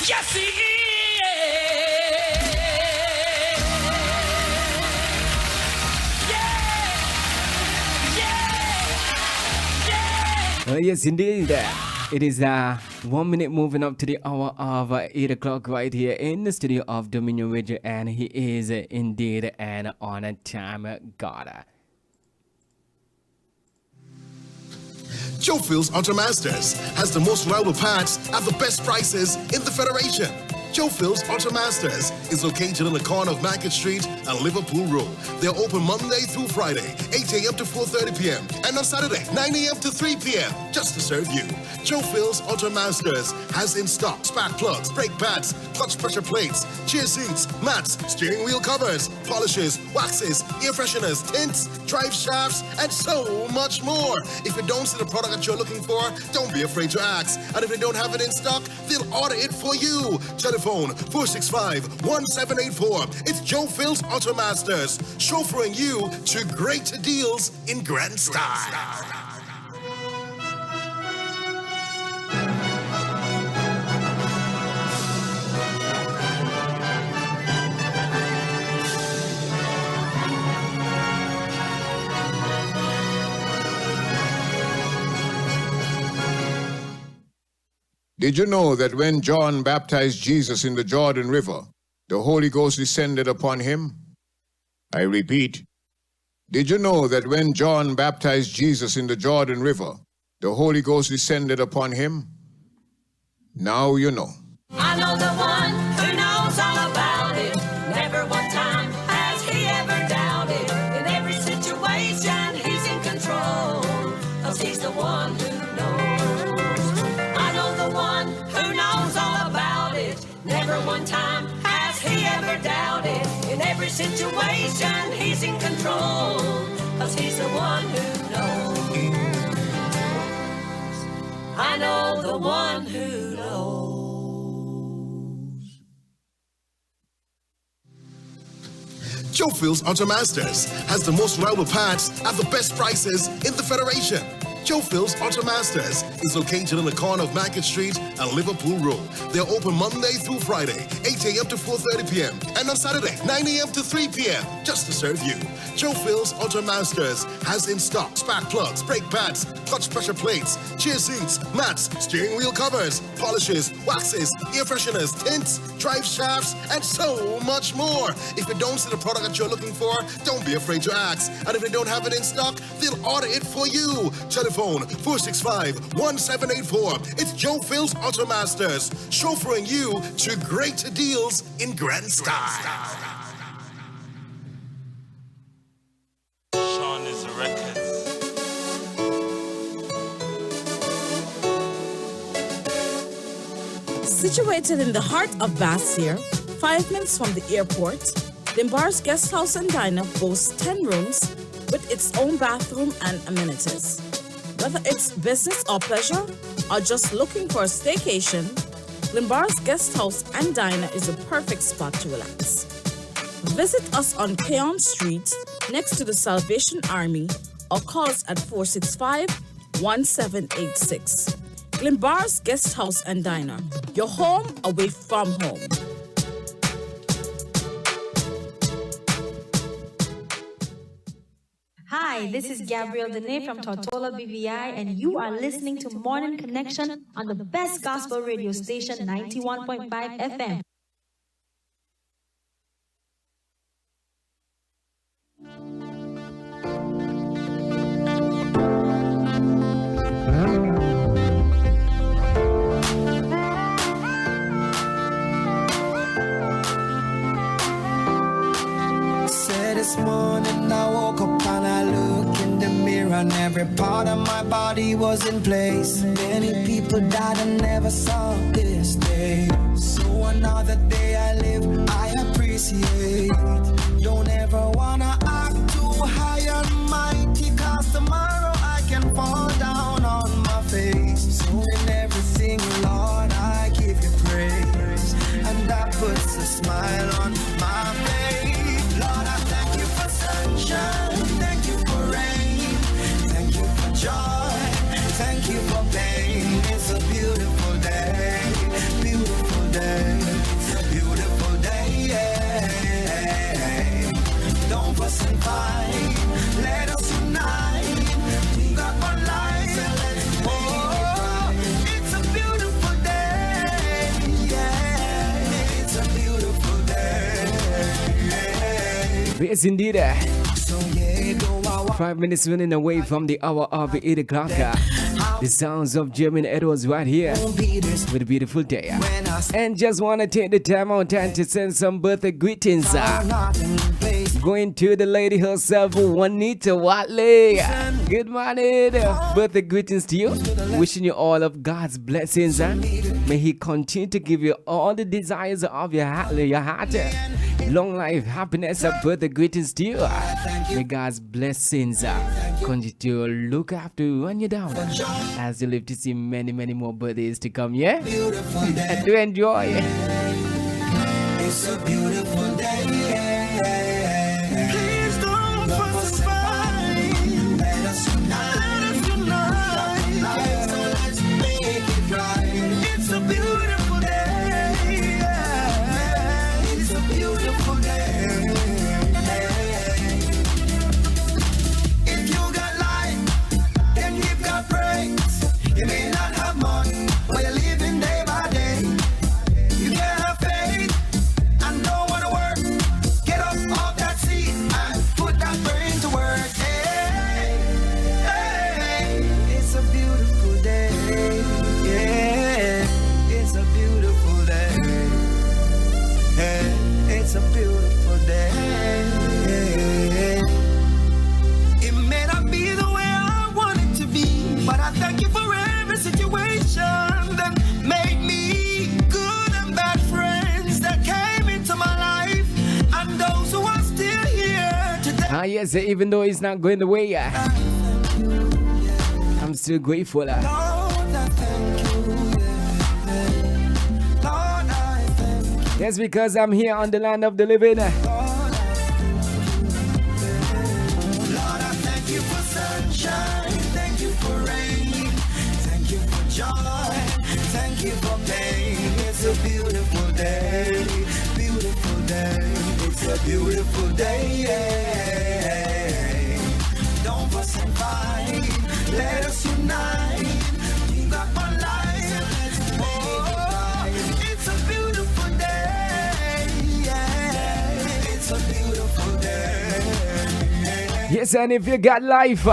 Yes, he is. Yes, indeed. It is 1 minute moving up to the hour of 8 o'clock right here in the studio of Dominion Radio, and he is indeed an on-time god. Joe Phil's Automasters has the most reliable parts at the best prices in the Federation. Joe Phil's Automasters is located on the corner of Market Street and Liverpool Road. They're open Monday through Friday, 8 a.m. to 4:30 p.m. and on Saturday, 9 a.m. to 3 p.m. just to serve you. Joe Phil's Automasters has in stock spark plugs, brake pads, clutch pressure plates, chair seats, mats, steering wheel covers, polishes, waxes, air fresheners, tints, drive shafts, and so much more. If you don't see the product that you're looking for, don't be afraid to ask. And if they don't have it in stock, they'll order it for you. Telephone 465-1784. It's Joe Phil's Automasters, chauffeuring you to great deals in grand style. Did you know that when John baptized Jesus in the Jordan River, the Holy Ghost descended upon him? I repeat, did you know that when John baptized Jesus in the Jordan River, the Holy Ghost descended upon him? Now you know. I know the one who knows all about it. Never one time has he ever doubted. In every situation, he's in control. 'Cause he's the one who one who knows all about it. Never one time has he ever doubted. In every situation, he's in control. 'Cause he's the one who knows. I know the one who knows. Joe Phil's Automasters has the most reliable parts at the best prices in the Federation. Joe Phil's Automasters is located on the corner of Market Street and Liverpool Road. They're open Monday through Friday, 8 a.m. to 4:30 p.m. and on Saturday, 9 a.m. to 3 p.m. just to serve you. Joe Phil's Automasters has in stock spark plugs, brake pads, clutch pressure plates, chair seats, mats, steering wheel covers, polishes, waxes, air fresheners, tints, drive shafts, and so much more. If you don't see the product that you're looking for, don't be afraid to ask. And if they don't have it in stock, they'll order it for you. Telephone 465-1784. It's Joe Phil's Automasters, chauffeuring you to great deals in grand style. Sean is the records. Situated in the heart of Bassier, 5 minutes from the airport, Limbar's Guest House and Diner boasts 10 rooms with its own bathroom and amenities. Whether it's business or pleasure, or just looking for a staycation, Limbar's Guest House and Diner is a perfect spot to relax. Visit us on Keon Street, next to the Salvation Army, or call us at 465-1786. Limbar's Guest House and Diner, your home away from home. Hi, this is Gabrielle Dene from Tortola BVI, and you are listening to Morning Connection on the best gospel radio station, 91.5 FM. This morning I woke up and I look in the mirror and every part of my body was in place. Many people died and never saw this day. So another day I live, I appreciate. Don't ever wanna argue. Yes, indeed. So yeah, go out. 5 minutes running away from the hour of 8 o'clock. The sounds of German Edwards right here Be this with a beautiful day. when I And just want to take the time out and to send some birthday greetings. not in place. Going to the lady herself, Juanita Watley. Good morning. Birthday greetings to you. Wishing you all of God's blessings. May He continue to give you all the desires of your heart. Long life, happiness, birthday greetings to you. May God's blessings continue to look after you when you're down. As you live to see many, many more birthdays to come, yeah? And to enjoy. It's a beautiful day. Please don't fuss and fight. Let us unite. So let's make it right. It's a beautiful day. It's a beautiful day. If you got life, then you've got praise. You may not have much, but you're living day by day. You can have faith and don't wanna work. Get up off that seat and put that brain to work. Hey, hey, it's a beautiful day. Yeah, it's a beautiful day. Hey, it's a beautiful day. It may not be the way I want it to be, but I thank you for every situation that made me good and bad friends that came into my life, and those who are still here today. Yes, even though it's not going the way, I'm still grateful. Lord, I thank you. Lord, I thank you. Yes, because I'm here on the land of the living. Lord, I thank you for sunshine. Thank you for rain. Thank you for joy. Thank you for pain. It's a beautiful day. Beautiful day. It's a beautiful day. Yeah. Don't fuss and fight. Let us unite. You got one life. Oh, it's a beautiful day. Yeah. It's a beautiful day. Yes, and if you got life,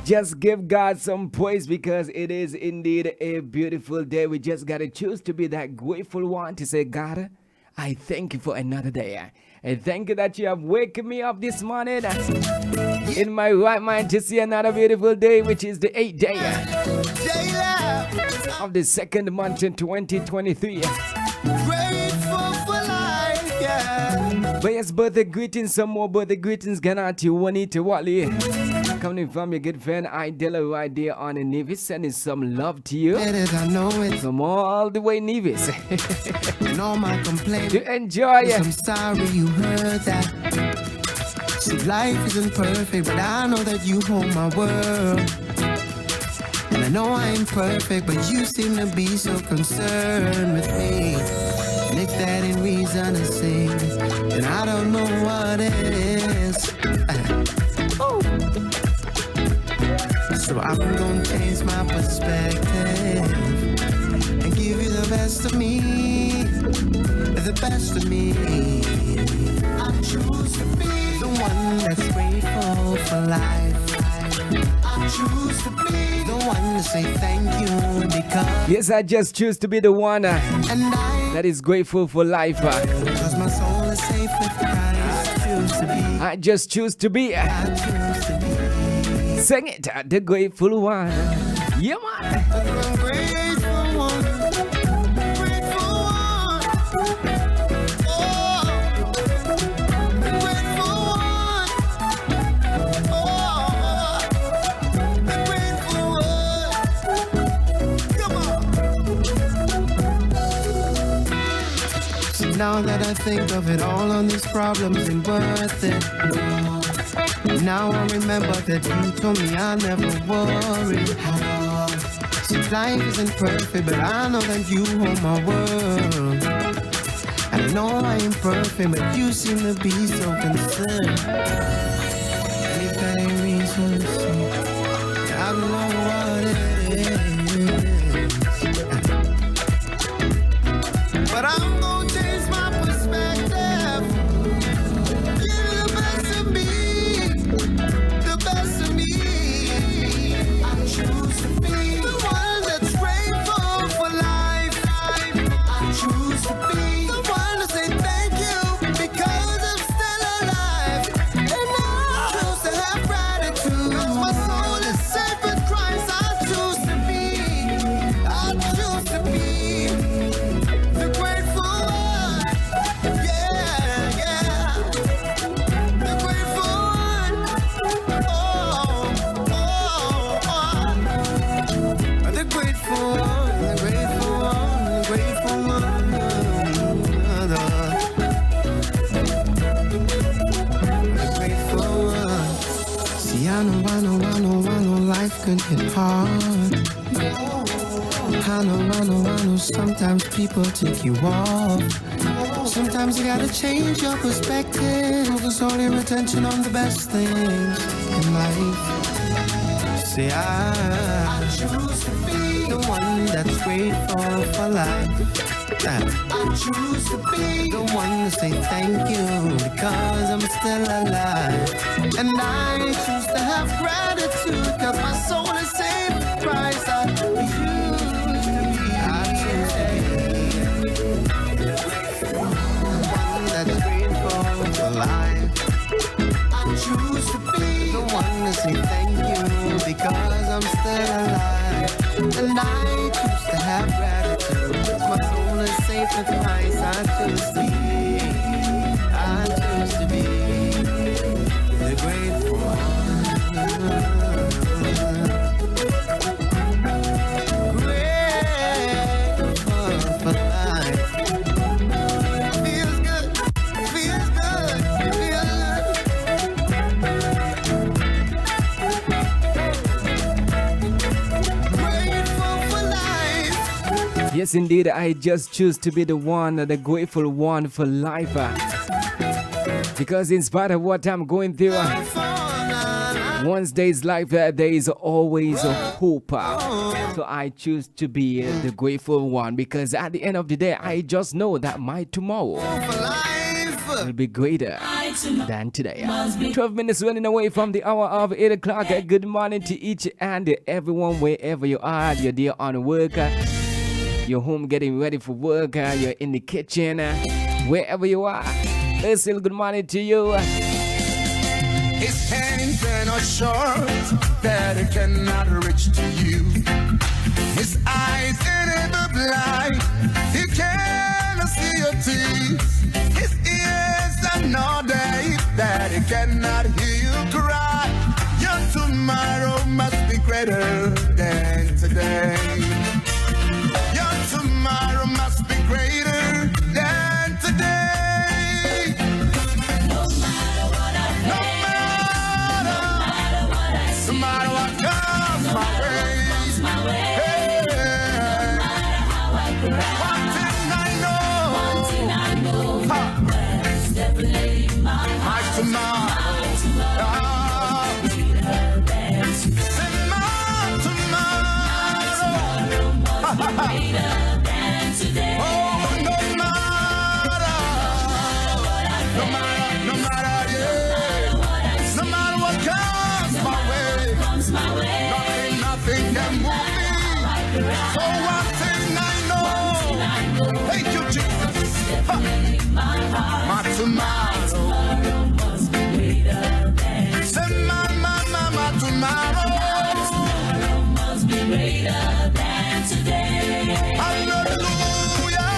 just give God some praise because it is indeed a beautiful day. We just got to choose to be that grateful one to say, God, I thank you for another day. I thank you that you have waken me up this morning in my right mind to see another beautiful day, which is the 8th day of the second month in 2023. Grateful for life, yeah. But yes, birthday greetings, some more birthday greetings going out to Juanita Watley. Coming from your good friend Idella right there on the Nevis, sending some love to you. It, I know it. From all the way Nevis. And all my complaints. To enjoy it. I'm sorry you heard that. See, life isn't perfect, but I know that you hold my world. And I know I ain't perfect, but you seem to be so concerned with me. And if that ain't reason to sing, then I don't know what it is. So I'm gonna change my perspective and give you the best of me, the best of me. I choose to be the one that's grateful for life. I choose to be the one to say thank you because. Yes, I just choose to be the one And I, that is grateful for life. cause my soul is safe with Christ. I choose to be. I just choose to be. I choose to be. Sing it, the grateful one. Yeah, man. The grateful one. Grateful one. Oh, the grateful one. Oh, the grateful one. Come on. So now that I think of it, all on these problems ain't worth it. No. Now I remember that you told me I'll never worry. See, life isn't perfect, but I know that you hold my world. And I know I ain't perfect, but you seem to be so concerned. And if that ain't reason to say, I don't know what it is. But I'm gonna change my perspective know life can get hard. I know, sometimes people take you off. Sometimes you gotta change your perspective. Focus all your attention on the best things in life. See, I choose to be the one that's grateful for life. I choose to be the one to say thank you because I'm still alive. And I choose to have gratitude because my soul is saved with Christ. I choose to be the one that's grateful for life. I choose to be the one to say thank you because I'm still alive. And I choose to have gratitude because my soul is safe with Christ. I choose to be the grateful one. Grateful for life. Feels good, feels good, grateful for life. Yes, indeed, I just choose to be the one, the grateful one for life. Because in spite of what I'm going through, once there is life, there is always a hope. So I choose to be the grateful one because at the end of the day, I just know that my tomorrow will be greater than today. 12 minutes running away from the hour of 8 o'clock. Good morning to each and everyone, wherever you are. You're there on work, you're home getting ready for work, you're in the kitchen, wherever you are. Still good morning to you. His hands are not short that it cannot reach to you. His eyes ain't ever blind, he cannot see your tears. His ears are not deaf that he cannot hear you cry. Your tomorrow must be greater than today. Your tomorrow must be greater than today. Tomorrow must be greater than today. My tomorrow must be greater than today. Hallelujah.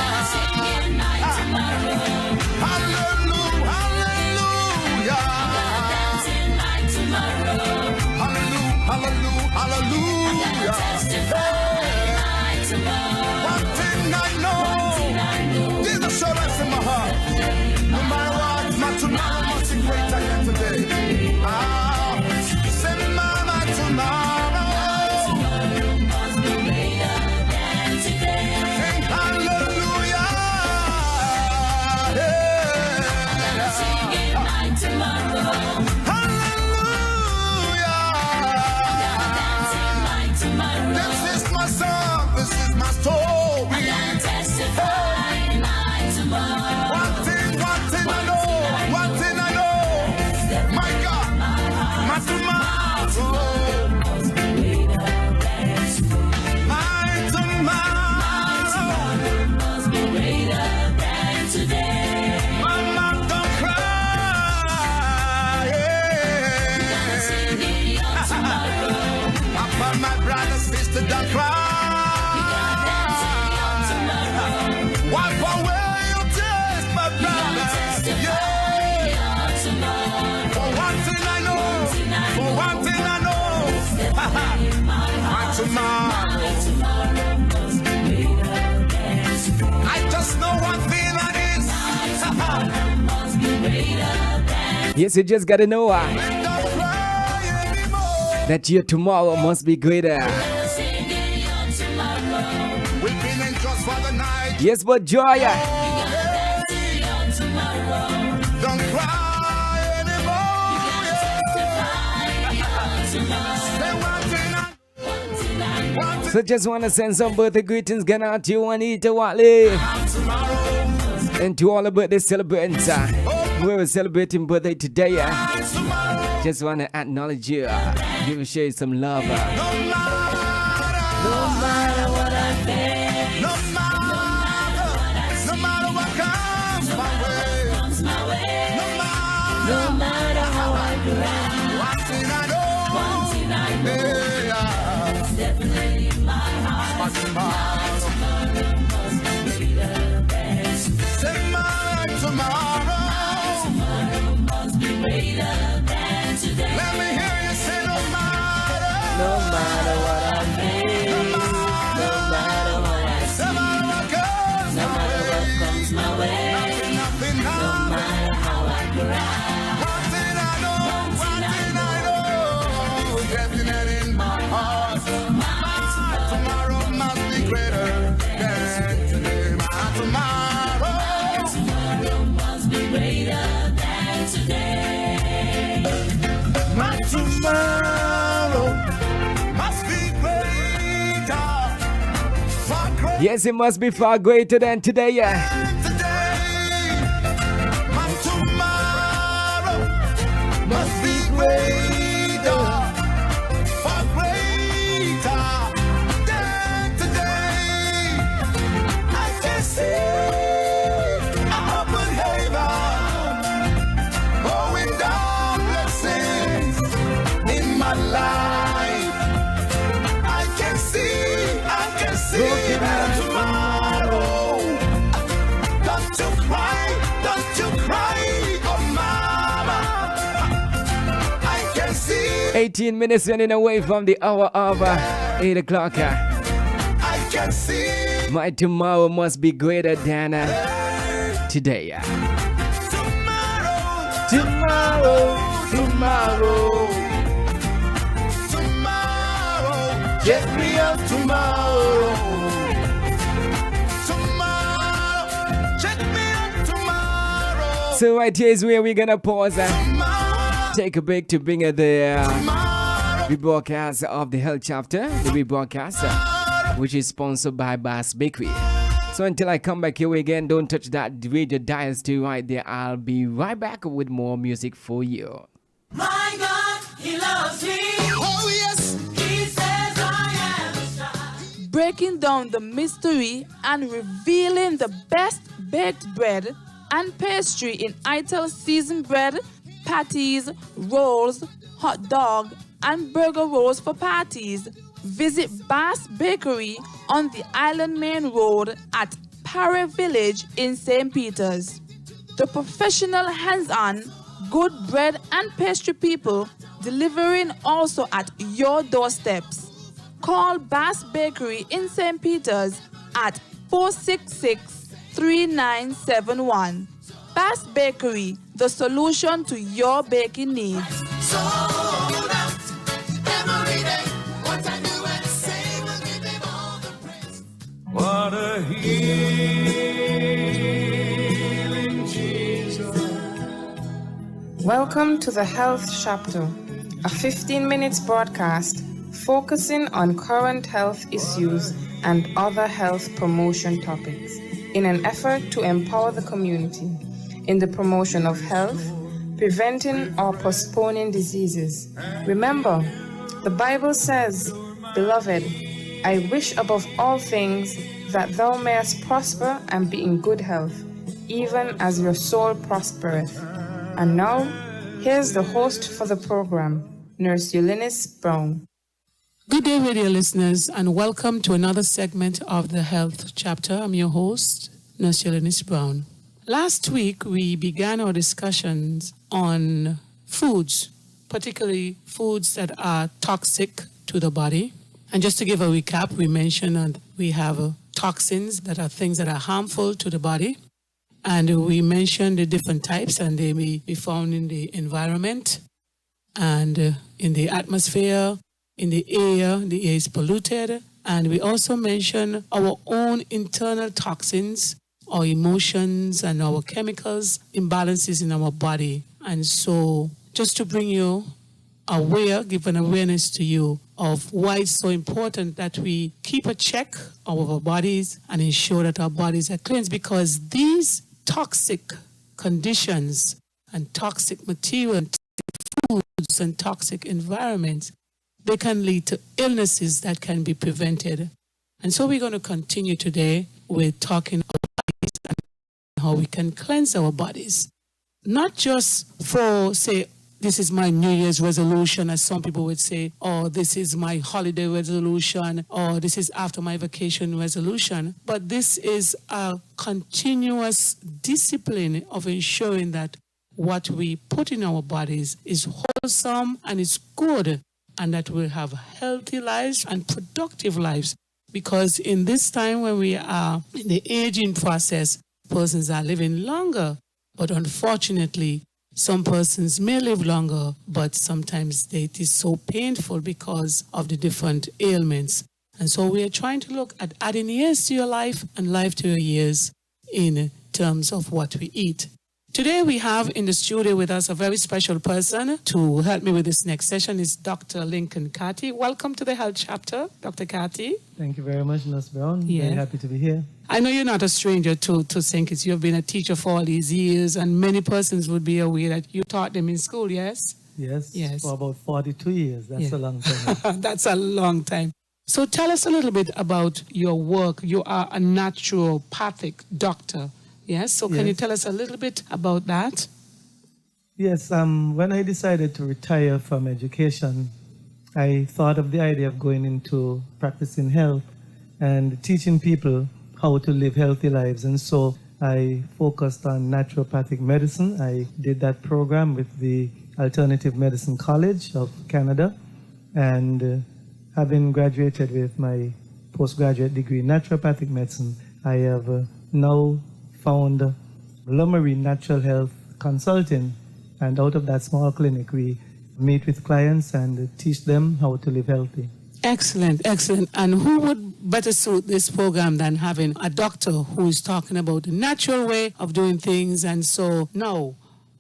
I'm singing my tomorrow. Hallelujah. Hallelujah. I'm dancing my tomorrow. Hallelujah. Hallelujah. Hallelujah. I'm testifying my tomorrow. One thing I know. Assurance in my heart. No matter what, my tomorrow must be greater than today. Send my tomorrow must be greater than today. Sing hallelujah. Yeah. I'm singing my tomorrow. Hallelujah. I'm dancing my tomorrow. This is my song. This is my story. I'm gonna testify. One thing I know, my God, my tomorrow must be greater than today. My tomorrow must be greater than today. Mama, don't cry. I'm singing your tomorrow. Papa, my brother, sister, don't cry. Wipe away. Tomorrow must be greater than today. I just know one thing that is. Tomorrow must be greater than Yes, you just gotta know Don't cry anymore. that your tomorrow must be greater. We've been in just for the night. Yes, but joy. Don't cry anymore. Say one thing So just wanna send some birthday greetings going out to you, Anita Watley, and to all the birthday celebrants. We were celebrating birthday today. Just wanna acknowledge you, give you share some love. no matter what I face, no matter what comes my way, no matter how I cry. One thing I know, yeah, it's definitely in my heart. My tomorrow must be greater than tomorrow must be greater than today. Let me hear you say no matter what I face, no matter what comes my way, nothing, no matter how I cry. One thing I know, definitely in my heart. My tomorrow must be greater than today. My tomorrow must be greater than today. My tomorrow must be greater, far greater Yes, it must be far greater than today. than today. My tomorrow must be greater, far greater than today. I can see a open heaven, pouring down blessings in my life. I can see that tomorrow. Don't you cry, oh mama. I can see, 18 minutes running away from the hour of 8 o'clock. I can see My tomorrow must be greater than today. tomorrow, get me up tomorrow, check me up tomorrow, So right here is where we're gonna pause and take a break to bring the rebroadcast of the health chapter, the rebroadcast, which is sponsored by Bass Bakery. So until I come back here again, don't touch that radio dials to right there. I'll be right back with more music for you. My God, He loves me. Oh, yes. He says I am His child. Breaking down the mystery and revealing the best baked bread and pastry in Itel seasoned bread, patties, rolls, hot dog, and burger rolls for parties. Visit Bass Bakery on the Island Main Road at Parry Village in St. Peters. The professional hands-on, good bread and pastry people delivering also at your doorsteps. Call Bass Bakery in St. Peters at 466-3971. Bass Bakery, the solution to your baking needs. Sold out every day. What I do and say will give him all the praise. what a healing Jesus. Welcome to the Health Chapter, a 15 minutes broadcast focusing on current health issues and other health promotion topics in an effort to empower the community in the promotion of health, preventing or postponing diseases. Remember, the Bible says, "Beloved, I wish above all things that thou mayest prosper and be in good health, even as your soul prospereth." And now, here's the host for the program, Nurse Eunice Brown. Good day, radio listeners, and welcome to another segment of the Health Chapter. I'm your host, Nurse Eunice Brown. Last week, we began our discussions on foods, particularly foods that are toxic to the body. And just to give a recap, we mentioned that we have toxins that are things that are harmful to the body. And we mentioned the different types, and they may be found in the environment and in the atmosphere, in the air. The air is polluted. And we also mentioned our own internal toxins, our emotions, and our chemicals imbalances in our body. And so just to bring you aware, give an awareness to you of why it's so important that we keep a check of our bodies and ensure that our bodies are cleansed, because these toxic conditions and toxic material, foods and toxic environments, they can lead to illnesses that can be prevented. And so we're going to continue today with talking about bodies and how we can cleanse our bodies. Not just for, say, this is my New Year's resolution, as some people would say, or this is my holiday resolution, or this is after my vacation resolution, but this is a continuous discipline of ensuring that what we put in our bodies is wholesome and is good, and that we'll have healthy lives and productive lives. Because in this time when we are in the aging process, persons are living longer, but unfortunately, some persons may live longer, but sometimes it is so painful because of the different ailments. And so we are trying to look at adding years to your life and life to your years in terms of what we eat. Today we have in the studio with us a very special person to help me with this next session is Dr. Lincoln Carty. Welcome to the Health Chapter, Dr. Carty. Thank you very much, Nurse Brown. Yeah. Very happy to be here. I know you're not a stranger to St. Kitts. You've been a teacher for all these years, and many persons would be aware that you taught them in school, yes? Yes. For about 42 years. That's a long time. That's a long time. So tell us a little bit about your work. You are a naturopathic doctor. Yes, so can you tell us a little bit about that? Yes, when I decided to retire from education, I thought of the idea of going into practicing health and teaching people how to live healthy lives. And so I focused on naturopathic medicine. I did that program with the Alternative Medicine College of Canada. And having graduated with my postgraduate degree in naturopathic medicine, I have now found Lumari Natural Health Consulting, and out of that small clinic we meet with clients and teach them how to live healthy. Excellent, excellent. And who would better suit this program than having a doctor who is talking about the natural way of doing things? And so now,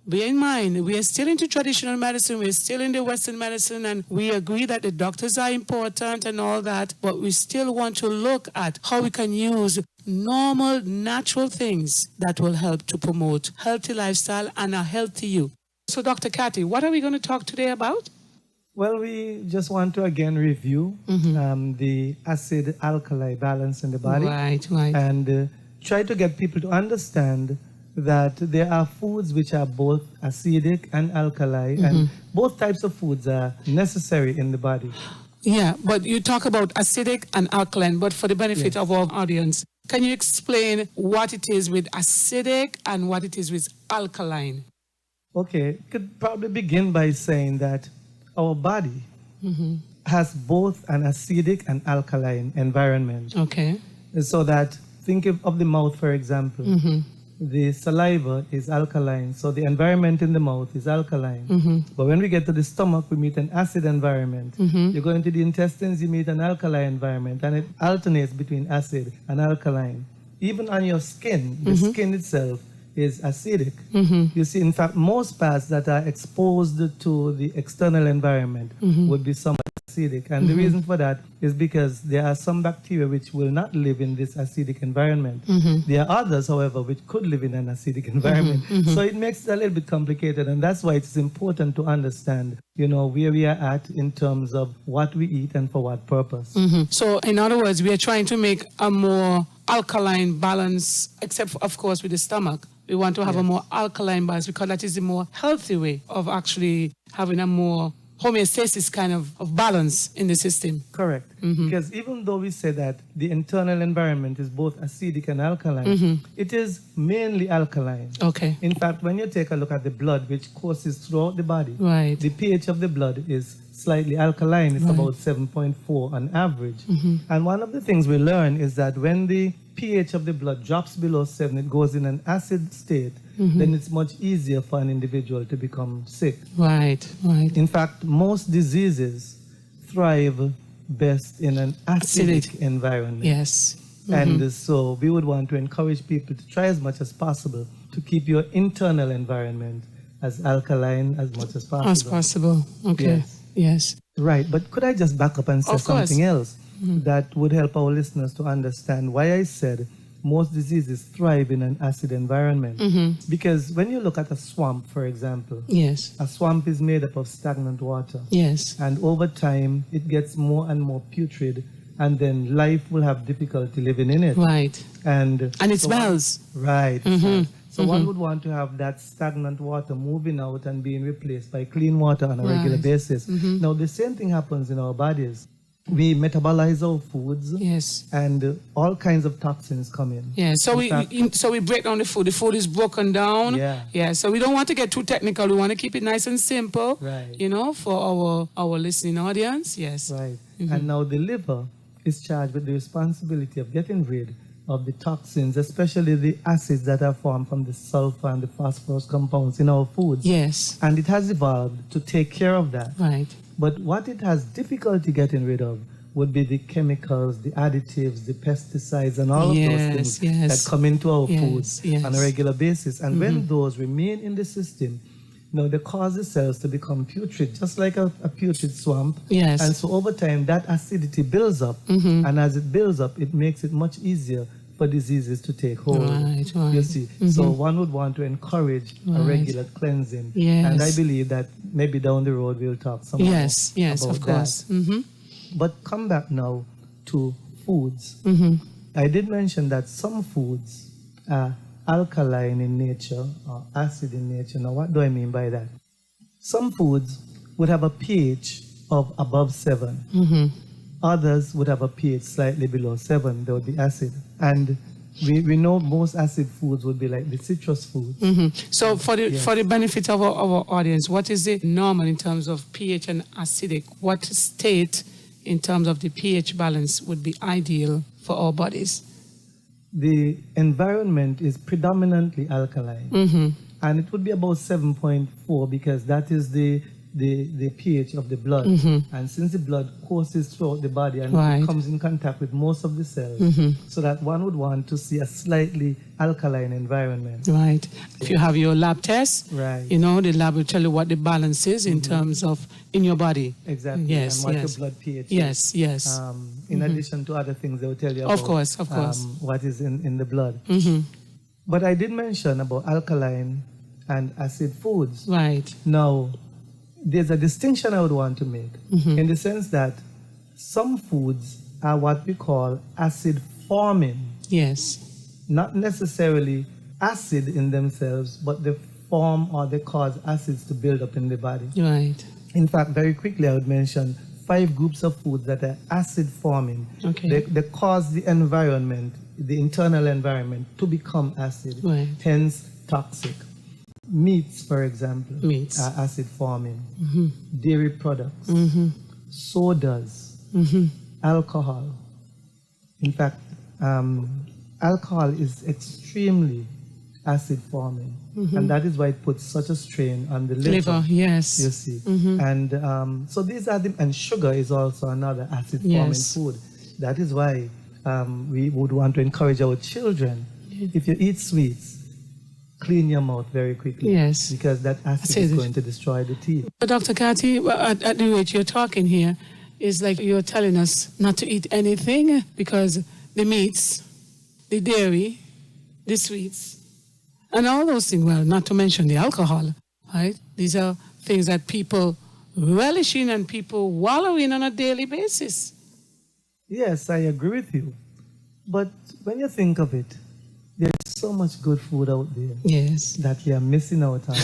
bear in mind, we are still into traditional medicine, we're still in the Western medicine, and we agree that the doctors are important and all that, but we still want to look at how we can use normal, natural things that will help to promote healthy lifestyle and a healthy you. So, Dr. Carty, what are we going to talk today about? Well, we just want to again review the acid-alkali balance in the body. Right. And try to get people to understand that there are foods which are both acidic and alkali, and both types of foods are necessary in the body. Yeah, but you talk about acidic and alkaline, but for the benefit of our audience, can you explain what it is with acidic and what it is with alkaline? Okay, could probably begin by saying that our body has both an acidic and alkaline environment. Okay. So that, think of the mouth, for example. The saliva is alkaline, so the environment in the mouth is alkaline. But when we get to the stomach, we meet an acid environment. You go into the intestines, you meet an alkaline environment, and it alternates between acid and alkaline. Even on your skin, the skin itself is acidic. You see, in fact, most parts that are exposed to the external environment would be somewhat acidic. And the reason for that is because there are some bacteria which will not live in this acidic environment. There are others, however, which could live in an acidic environment. So it makes it a little bit complicated, and that's why it's important to understand, where we are at in terms of what we eat and for what purpose. So in other words, we are trying to make a more alkaline balance, except for, of course, with the stomach. We want to have a more alkaline balance because that is a more healthy way of actually having a more homeostasis kind of balance in the system. Correct. Because even though we say that the internal environment is both acidic and alkaline, it is mainly alkaline. Okay. In fact, when you take a look at the blood, which courses throughout the body, right, the pH of the blood is slightly alkaline. It's about 7.4 on average. And one of the things we learn is that when the pH of the blood drops below 7, it goes in an acid state, then it's much easier for an individual to become sick. Right. In fact, most diseases thrive best in an acidic environment. Yes. And so we would want to encourage people to try as much as possible to keep your internal environment as alkaline as much as possible. As possible. Okay. Yes. Right, but could I just back up and say something else that would help our listeners to understand why I said most diseases thrive in an acid environment? Because when you look at a swamp, for example, Yes. a swamp is made up of stagnant water. Yes. And over time, it gets more and more putrid, and then life will have difficulty living in it. Right. And it smells. Right. So one would want to have that stagnant water moving out and being replaced by clean water on a regular basis. Now, the same thing happens in our bodies. We metabolize our foods, Yes. and all kinds of toxins come in. Yeah, so we break down the food. The food is broken down. Yeah. So we don't want to get too technical. We want to keep it nice and simple. Right. For our listening audience. Yes. Right. And now the liver is charged with the responsibility of getting rid of the toxins, especially the acids that are formed from the sulfur and the phosphorus compounds in our foods. Yes. And it has evolved to take care of that. Right. But what it has difficulty getting rid of would be the chemicals, the additives, the pesticides, and all of those things that come into our foods on a regular basis. And when those remain in the system, they cause the cells to become putrid, just like a putrid swamp. Yes. And so over time, that acidity builds up. And as it builds up, it makes it much easier for diseases to take hold. Right. You see, so one would want to encourage a regular cleansing. Yes. And I believe that maybe down the road we'll talk some more Yes, about of course. that. But come back now to foods. I did mention that some foods are alkaline in nature or acid in nature. Now, what do I mean by that? Some foods would have a pH of above 7. Others would have a pH slightly below 7. They would be acid. And we know most acid foods would be like the citrus foods. So for the benefit of our audience, what is the normal in terms of pH and acidic? What state in terms of the pH balance would be ideal for our bodies? The environment is predominantly alkaline. And it would be about 7.4 because that is the pH of the blood. And since the blood courses throughout the body and it comes in contact with most of the cells, so that one would want to see a slightly alkaline environment. Right. If you have your lab test, right, the lab will tell you what the balance is in terms of in your body. Exactly. Yes. And what your blood pH is. Yes. In addition to other things, they will tell you about of course. what is in the blood. But I did mention about alkaline and acid foods. Right. Now, there's a distinction I would want to make in the sense that some foods are what we call acid forming. Yes. Not necessarily acid in themselves, but they form or they cause acids to build up in the body. Right. In fact, very quickly, I would mention 5 groups of foods that are acid forming. Okay. They cause the environment, the internal environment, to become acid, hence toxic. Meats, for example, are acid forming. Dairy products, sodas, alcohol. In fact, alcohol is extremely acid forming, and that is why it puts such a strain on the liver. Yes. You see, and so these are and sugar is also another acid forming food. That is why we would want to encourage our children, if you eat sweets, clean your mouth very quickly. Yes. Because that acid is going to destroy the teeth. But Dr. Kati, at the rate you're talking here, is like you're telling us not to eat anything because the meats, the dairy, the sweets, and all those things, well, not to mention the alcohol, right? These are things that people relish in and people wallow in on a daily basis. Yes, I agree with you. But when you think of it, there's so much good food out there that we are missing out on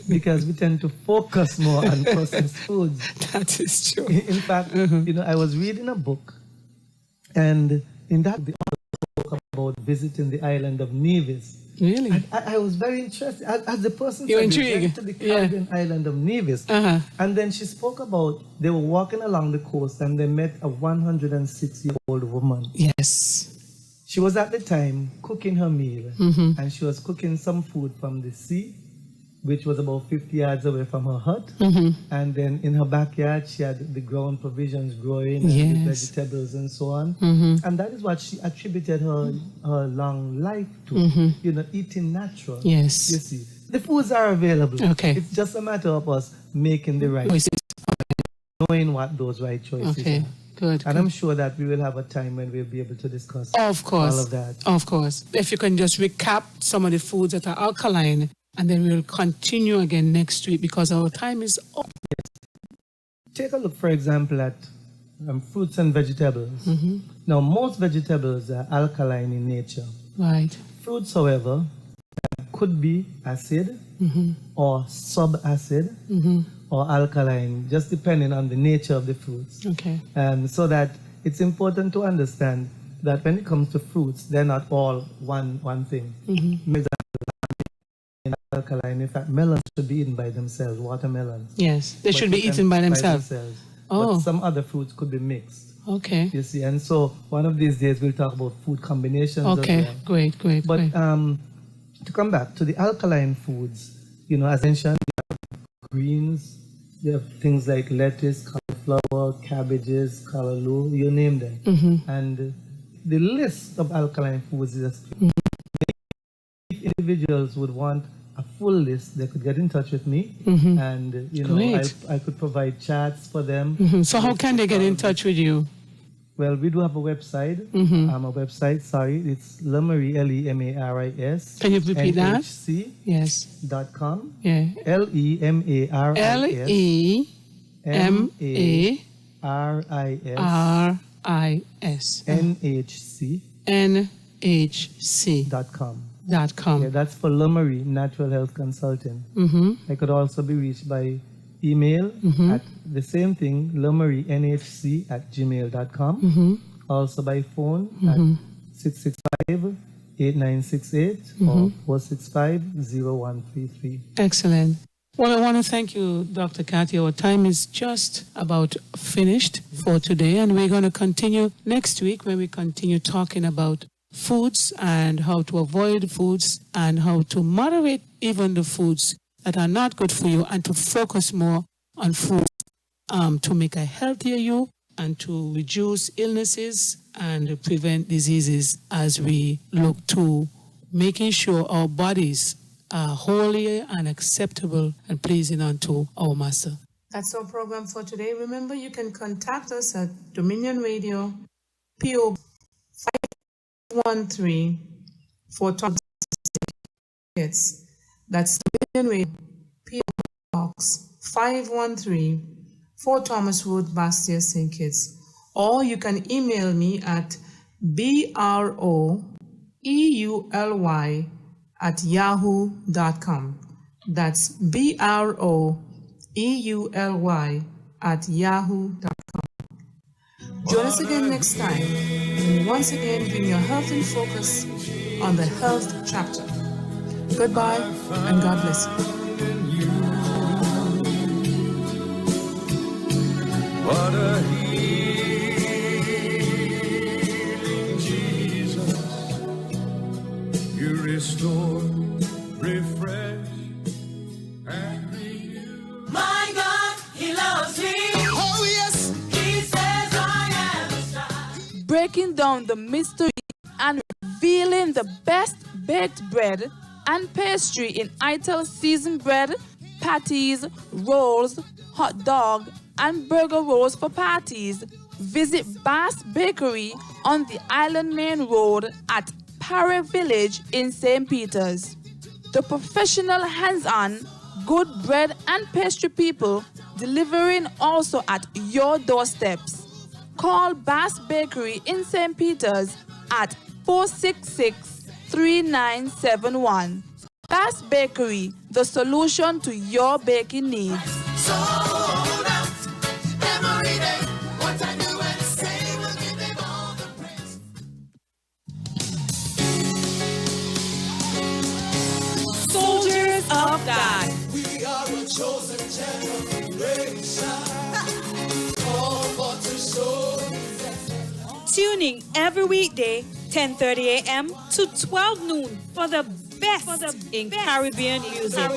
because we tend to focus more on processed foods. That is true. In fact, I was reading a book, and in that the author spoke about visiting the island of Nevis. Really? I was very interested. As the person You're said, we intrigued. went to the Caribbean island of Nevis. And then she spoke about they were walking along the coast and they met a 106-year-old woman. Yes. She was at the time cooking her meal, and she was cooking some food from the sea, which was about 50 yards away from her hut. And then in her backyard, she had the ground provisions growing, and the vegetables and so on. And that is what she attributed her long life to, eating natural. Yes. You see, the foods are available. Okay. It's just a matter of us making the right choices. Knowing what those right choices Okay. are. Good. And I'm sure that we will have a time when we'll be able to discuss Of course. all of that. Of course. If you can just recap some of the foods that are alkaline, and then we'll continue again next week because our time is up. Take a look, for example, at fruits and vegetables. Now, most vegetables are alkaline in nature. Right. Fruits, however, could be acid or sub-acid or alkaline, just depending on the nature of the fruits. Okay. So that it's important to understand that when it comes to fruits, they're not all one thing. Alkaline. In fact, melons should be eaten by themselves, watermelons. Yes, they But should be you can eaten by themselves. Oh. But some other fruits could be mixed. Okay. You see, and so one of these days we'll talk about food combinations. Okay, as well. great. But to come back to the alkaline foods, as mentioned, you have greens, you have things like lettuce, cauliflower, cabbages, callaloo, you name them. And the list of alkaline foods is if individuals would want a full list, they could get in touch with me, and I could provide charts for them. So how can they get in touch with you? Well, we do have a website. It's Lemaris, Lemaris. Can you repeat that? NHC.com. Yeah. Lemaris. LEMARIS. NHC. NHC.com. Yeah, that's for Lemaris Natural Health Consulting. I could also be reached by email at the same thing, LemarisNHC@gmail.com. Also by phone at 665-8968 or 465-0133. Excellent. Well, I want to thank you, Dr. Kathy. Our time is just about finished for today, and we're going to continue next week when we continue talking about foods and how to avoid foods and how to moderate even the foods that are not good for you and to focus more on foods to make a healthier you and to reduce illnesses and prevent diseases as we look to making sure our bodies are holy and acceptable and pleasing unto our Master. That's our program for today. Remember, you can contact us at Dominion Radio, P.O. 513 for Thomas. That's Dominion Radio, P.O. Box 513 4 Thomas Road, Bastia, St. Kitts. Or you can email me at broeuly@yahoo.com. That's broeuly@yahoo.com. Join us again next time, and once again bring your health in focus on the health chapter. Goodbye, and God bless you. What a healing Jesus. You restore, refresh, and renew. My God, He loves me. Oh, yes. He says I am His child. Breaking down the mystery and revealing the best baked bread and pastry in Ital seasoned bread, patties, rolls, hot dog, and burger rolls for parties. Visit Bass Bakery on the Island Main Road at Parry Village in St. Peters. The professional hands-on, good bread and pastry people delivering also at your doorsteps. Call Bass Bakery in St. Peters at 466-3971. Bass Bakery, the solution to your baking needs. Sold out every day. What I do and say will give Him all the praise. Tuning every weekday, 10:30 a.m. to 12 noon for the best in Caribbean music.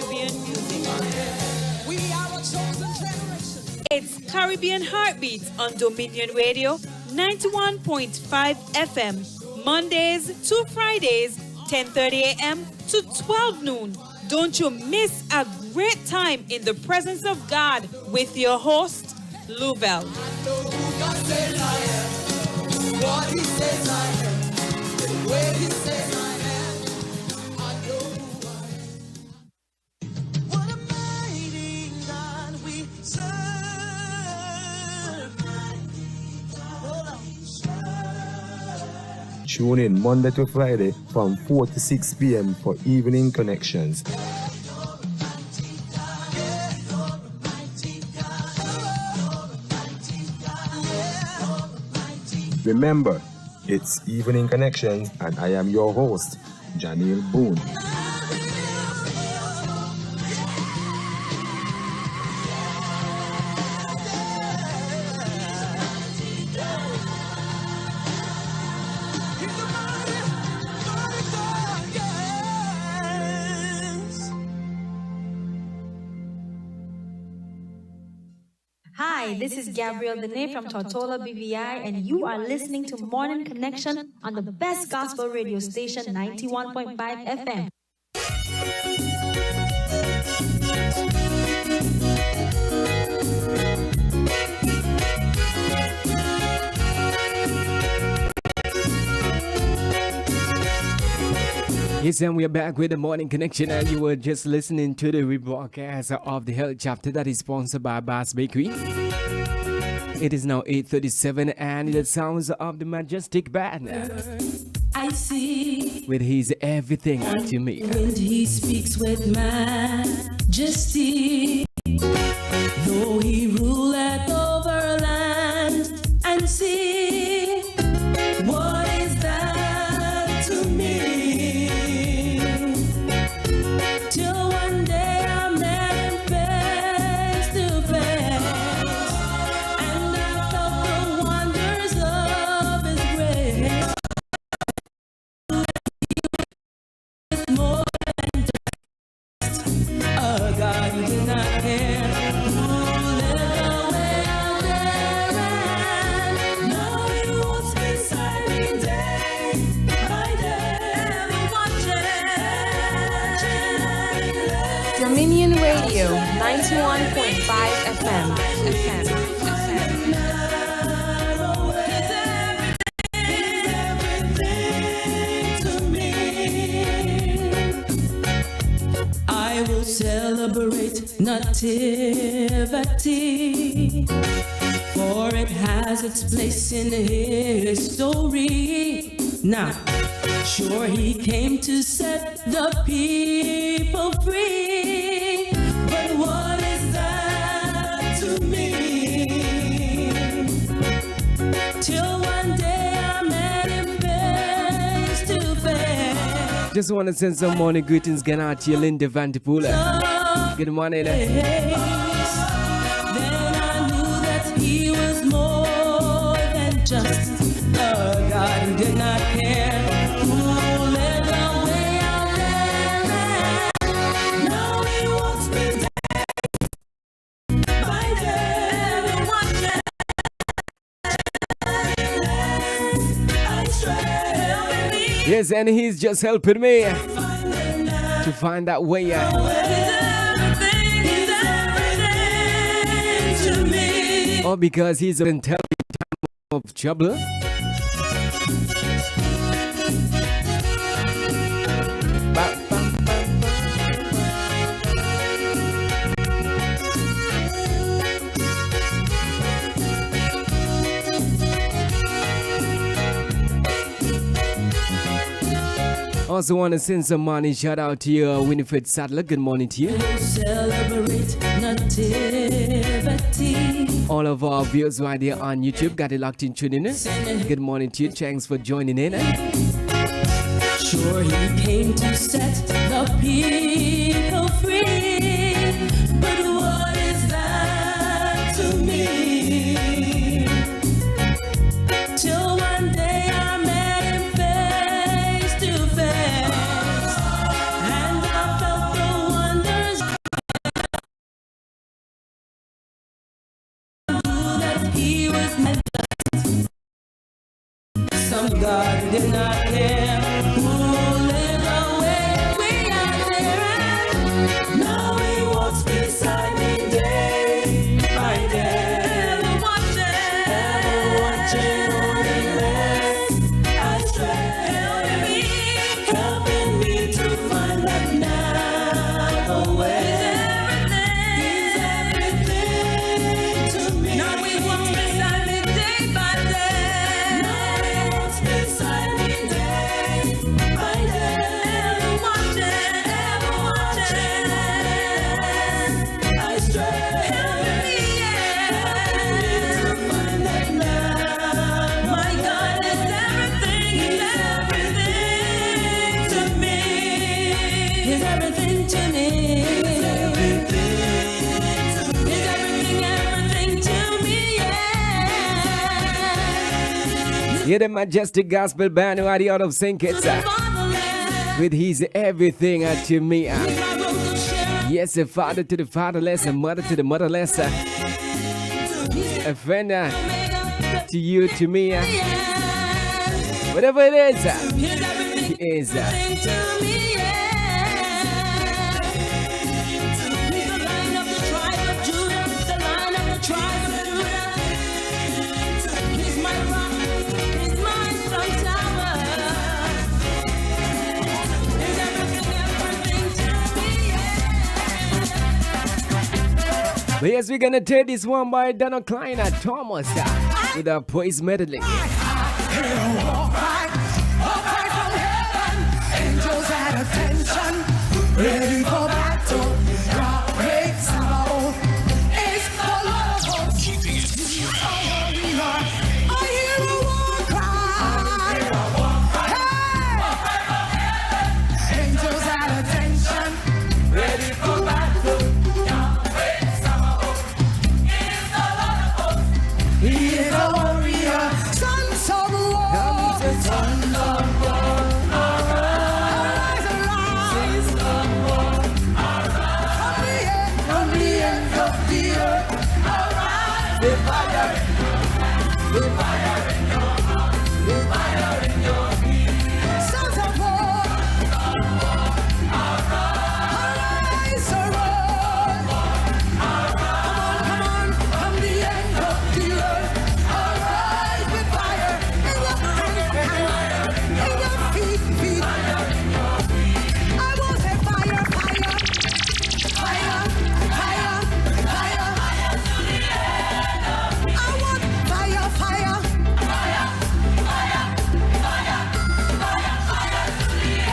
It's Caribbean Heartbeats on Dominion Radio 91.5 FM, Mondays to Fridays, 10:30 a.m. to 12 noon. Don't you miss a great time in the presence of God with your host, Lubel. What he says I am, and where he says I am, I know who I am. What a mighty God we serve. Tune in Monday to Friday from 4 to 6 p.m. for Evening Connections. Remember, it's Evening Connections, and I am your host, Janil Boone. Hi, this is Gabrielle Dene from Tortola BVI, and you are listening to Morning Connection on the best gospel radio station, 91.5 FM. Yes, and we are back with the Morning Connection, and you were just listening to the rebroadcast of the Health Chapter that is sponsored by Bass Bakery. It is now 8:37, and the sounds of the Majestic Band I see with his Everything to Me. when he speaks with majesty, though he ruleth over land and sea. What is that to me? Till one day I met him face to face, and I felt the wonders of his grace. More than just a God who did not care, who led the way out there, and now he walks beside me day by day, watching. Dominion Radio 91.5 FM. I will celebrate nativity, for it has its place in history. Now, sure, he came to set the people free, but what is that to me? Till one day I met him face to face. Just want to send some morning greetings going out to you, Linda Van de Poel. Good morning. Then I knew that he was more than just a God who did not care, who led the way out there. Now he walks me day by day, watching. I stray. Yes, and he's just helping me to find that way. All because he's in time of trouble. Also want to send some money. Shout out to you, Winifred Sadler. Good morning to you. Celebrate nativity. All of our viewers right here on YouTube, got it locked in, tuning in. Good morning to you. Thanks for joining in. Sure, he came to set the people free, but Hear the majestic gospel band right out of St. Kitts with his everything to me. Yes, a father to the fatherless, a mother to the motherless, a friend to you, to me. Whatever it is, he is. But yes, we're gonna take this one by Donald Kleiner Thomas with a praise medley. Angels at attention, ready for battle. Yahweh Sabaoth is the Lord of hosts. Keeping it I hear a war cry. Hey! Angels at attention, ready for battle. Yahweh Sabaoth is the Lord of hosts. He is a warrior, sons of war, sons of war. The fire